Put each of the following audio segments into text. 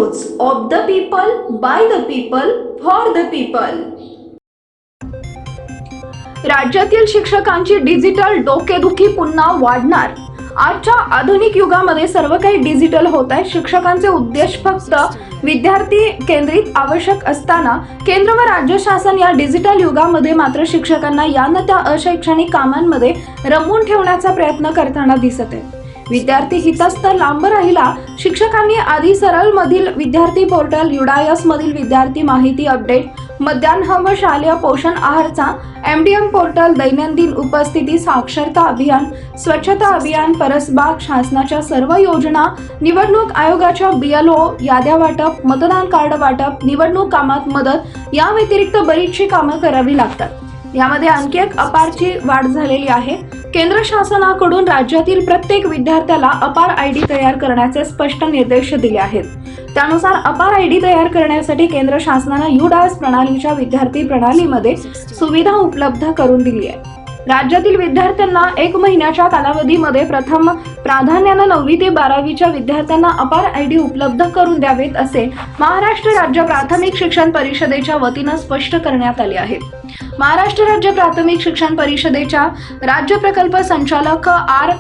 News of the people, by the people, for the people. राज्यातील शिक्षकांची digital डोकेदुखी पुन्हा वाढणार। आजच्या आधुनिक युगामध्ये सर्व काही डिजिटल होत आहे। शिक्षकांचे उद्देश फक्त विद्यार्थी केंद्रित आवश्यक असताना केंद्र व राज्य शासन या डिजिटल युगामध्ये मात्र शिक्षकांना या न त्या अशैक्षणिक कामांमध्ये रमवून ठेवण्याचा प्रयत्न करताना दिसत आहे। विद्यार्थी हितस्थ लांब राहिला। शिक्षकांनी आधी सरळ मधील विद्यार्थी पोर्टल, युडायस मधील विद्यार्थी माहिती अपडेट, मध्यान्ह व शालेय पोषण आहारचा MDM पोर्टल, दैनंदिन उपस्थिती साक्षरता अभियान, स्वच्छता अभियान, परसबाग, शासनाच्या सर्व योजना, निवडणूक आयोगाच्या BLO याद्या वाटप, मतदान कार्ड वाटप, निवडणूक कामात मदत या व्यतिरिक्त बरीचशी कामं करावी लागतात। यामध्ये आणखी एक अपारची वाढ झालेली आहे। केंद्र शासनाकडून राज्यातील प्रत्येक विद्यार्थ्याला अपार ID तयार करण्याचे स्पष्ट निर्देश दिले आहेत। त्यानुसार अपार ID तयार करण्यासाठी केंद्र शासनाने युडायस प्रणालीच्या विद्यार्थी प्रणालीमध्ये सुविधा उपलब्ध करून दिली आहे। राज्यातील विद्यार्थ्यांना 1 महिन्याच्या कालावधीमध्ये प्रथम प्राधान्याने 9वी ते 12वीच्या विद्यार्थ्यांना अपार ID उपलब्ध करून द्यावेत असे महाराष्ट्र राज्य प्राथमिक शिक्षण परिषदेच्या वतीने स्पष्ट करण्यात आले आहे। महाराष्ट्र राज्य प्राथमिक शिक्षण परिषदेच्या राज्य प्रकल्प संचालक R.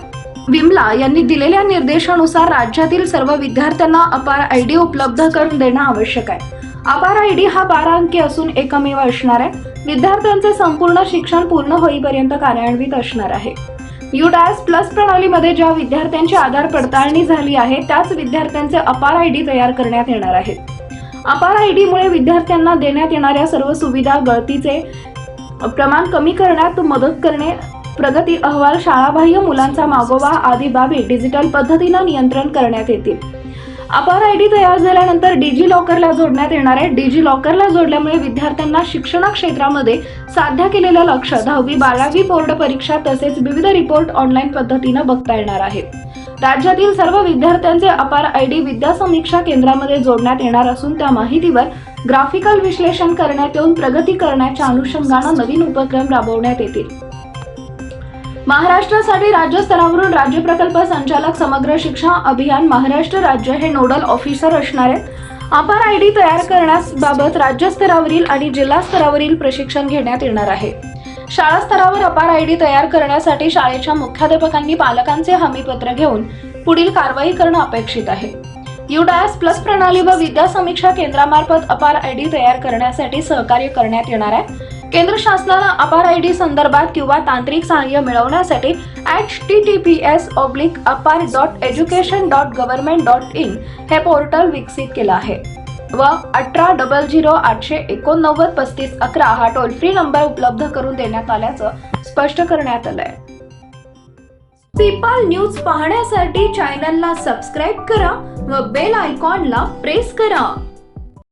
विमला यांनी दिलेल्या निर्देशानुसार राज्यातील सर्व विद्यार्थ्यांना अपार ID उपलब्ध करून देणे आवश्यक आहे। अपार ID हा 12 अंकी असून एकमेव असणार आहे। विद्यार्थ्यांचे संपूर्ण शिक्षण पूर्ण होईपर्यंत कार्यान्वित असणार आहे। युडायस प्लस प्रणालीमध्ये ज्या विद्यार्थ्यांची आधार पडताळणी झाली आहे त्याच विद्यार्थ्यांचे अपार ID तयार करण्यात येणार आहेत। अपार ID मुळे विद्यार्थ्यांना देण्यात येणाऱ्या सर्व सुविधा, गळतीचे प्रमाण कमी करण्यात मदत करणे, प्रगती अहवाल, शाळाबाह्य मुलांचा मागोवा आदी बाबी डिजिटल पद्धतीने नियंत्रण करण्यात येतील। अपार ID तयार झाल्यानंतर डिजी लॉकरला जोडण्यात येणार आहे। डिजी लॉकरला जोडल्यामुळे विद्यार्थ्यांना शिक्षण क्षेत्रामध्ये साध्य केलेलं लक्ष्य, 10वी 12वी बोर्ड परीक्षा तसेच विविध रिपोर्ट ऑनलाईन पद्धतीने बघता येणार आहेत। राज्यातील सर्व विद्यार्थ्यांचे अपार ID विद्या समीक्षा केंद्रामध्ये जोडण्यात येणार असून त्या माहितीवर ग्राफिकल विश्लेषण करण्यात येऊन प्रगती करण्याच्या अनुषंगाने नवीन उपक्रम राबवण्यात येतील। महाराष्ट्रासाठी राज्य स्तरावरून राज्य प्रकल्प संचालक समग्र शिक्षा अभियान महाराष्ट्र राज्य हे नोडल ऑफिसर असणार आहेत। अपार ID तयार करण्याबाबत राज्य स्तरावरील आणि जिल्हा स्तरावरील प्रशिक्षण घेण्यात येणार आहे। शाळा स्तरावर अपार ID तयार करण्यासाठी शाळेच्या मुख्याध्यापकांनी पालकांचे हमीपत्र घेऊन पुढील कारवाई करणे अपेक्षित आहे। युडायस प्लस प्रणाली व विद्या समीक्षा केंद्रामार्फत अपार ID तयार करण्यासाठी सहकार्य करण्यात येणार आहे। केंद्र शासनाने अपार ID संदर्भात किंवा तांत्रिक सहाय्य मिळवण्यासाठी https://apar.education.government.in हे पोर्टल विकसित केलं आहे व 1800-889-3511 हा टोल फ्री नंबर उपलब्ध करून देण्यात आल्याचं स्पष्ट करण्यात आलंय। पीपल न्यूज पाहण्यासाठी चॅनलला सबस्क्राईब करा व बेल आयकॉनला प्रेस करा।